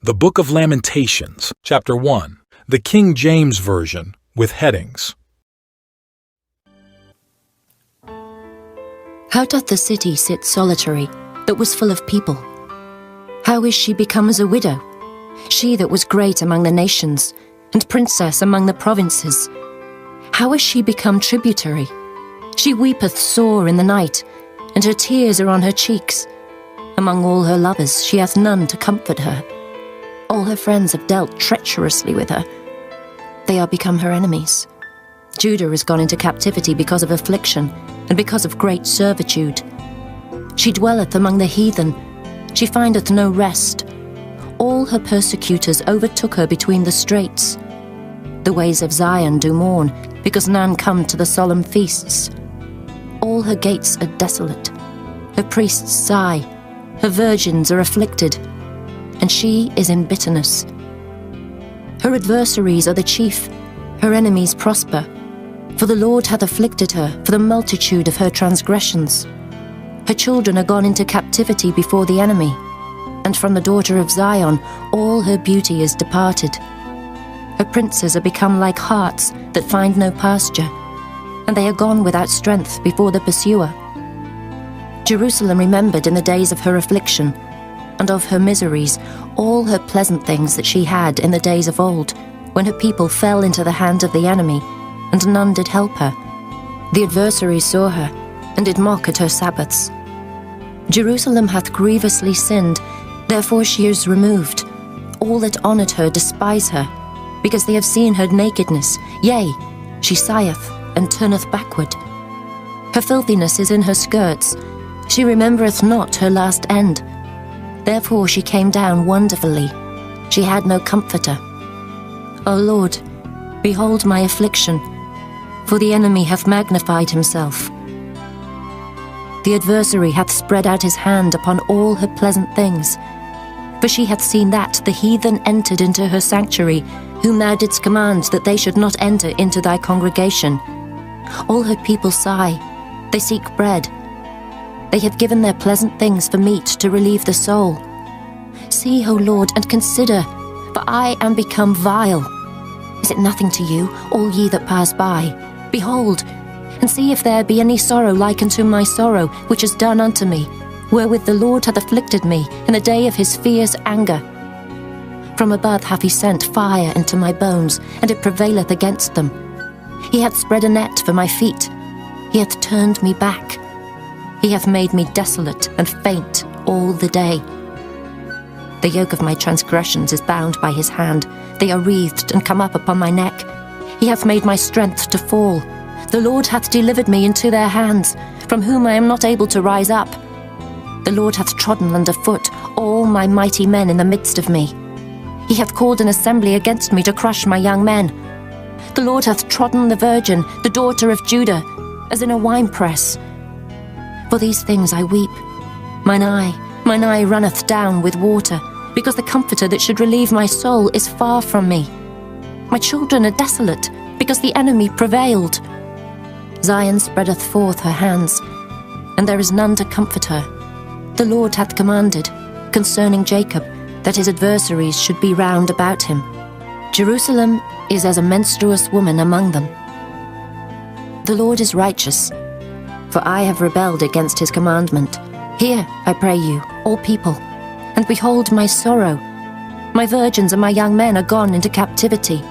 The Book of Lamentations, Chapter 1, the King James Version, with headings. How doth the city sit solitary, that was full of people? How is she become as a widow, she that was great among the nations, and princess among the provinces? How is she become tributary? She weepeth sore in the night, and her tears are on her cheeks. Among all her lovers she hath none to comfort her. All her friends have dealt treacherously with her. They are become her enemies. Judah is gone into captivity because of affliction, and because of great servitude. She dwelleth among the heathen, she findeth no rest. All her persecutors overtook her between the straits. The ways of Zion do mourn, because none come to the solemn feasts. All her gates are desolate, her priests sigh, her virgins are afflicted, and she is in bitterness. Her adversaries are the chief, her enemies prosper. For the Lord hath afflicted her for the multitude of her transgressions. Her children are gone into captivity before the enemy, and from the daughter of Zion all her beauty is departed. Her princes are become like harts that find no pasture, and they are gone without strength before the pursuer. Jerusalem remembered in the days of her affliction, and of her miseries, all her pleasant things that she had in the days of old, when her people fell into the hand of the enemy, and none did help her. The adversaries saw her, and did mock at her Sabbaths. Jerusalem hath grievously sinned, therefore she is removed. All that honoured her despise her, because they have seen her nakedness. Yea, she sigheth, and turneth backward. Her filthiness is in her skirts, she remembereth not her last end. Therefore she came down wonderfully, she had no comforter. O Lord, behold my affliction, for the enemy hath magnified himself. The adversary hath spread out his hand upon all her pleasant things. For she hath seen that the heathen entered into her sanctuary, whom thou didst command that they should not enter into thy congregation. All her people sigh, they seek bread. They have given their pleasant things for meat to relieve the soul. See, O Lord, and consider, for I am become vile. Is it nothing to you, all ye that pass by? Behold, and see if there be any sorrow like unto my sorrow, which is done unto me, wherewith the Lord hath afflicted me in the day of his fierce anger. From above hath he sent fire into my bones, and it prevaileth against them. He hath spread a net for my feet, he hath turned me back. He hath made me desolate and faint all the day. The yoke of my transgressions is bound by his hand, they are wreathed and come up upon my neck. He hath made my strength to fall. The Lord hath delivered me into their hands, from whom I am not able to rise up. The Lord hath trodden under foot all my mighty men in the midst of me. He hath called an assembly against me to crush my young men. The Lord hath trodden the virgin, the daughter of Judah, as in a winepress. For these things I weep. Mine eye runneth down with water, because the comforter that should relieve my soul is far from me. My children are desolate, because the enemy prevailed. Zion spreadeth forth her hands, and there is none to comfort her. The Lord hath commanded, concerning Jacob, that his adversaries should be round about him. Jerusalem is as a menstruous woman among them. The Lord is righteous, for I have rebelled against his commandment. Hear, I pray you, all people, and behold my sorrow. My virgins and my young men are gone into captivity.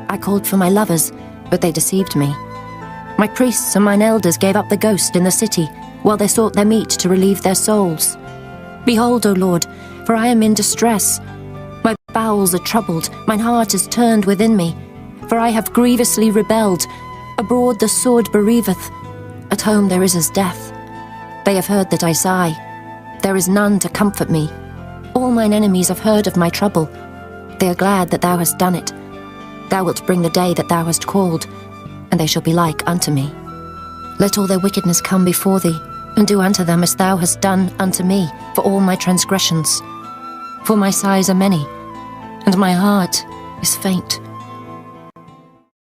I called for my lovers, but they deceived me. My priests and mine elders gave up the ghost in the city, while they sought their meat to relieve their souls. Behold, O Lord, for I am in distress. My bowels are troubled, mine heart is turned within me, for I have grievously rebelled. Abroad the sword bereaveth, at home there is as death. They have heard that I sigh. There is none to comfort me. All mine enemies have heard of my trouble. They are glad that thou hast done it. Thou wilt bring the day that thou hast called, and they shall be like unto me. Let all their wickedness come before thee, and do unto them as thou hast done unto me for all my transgressions. For my sighs are many, and my heart is faint.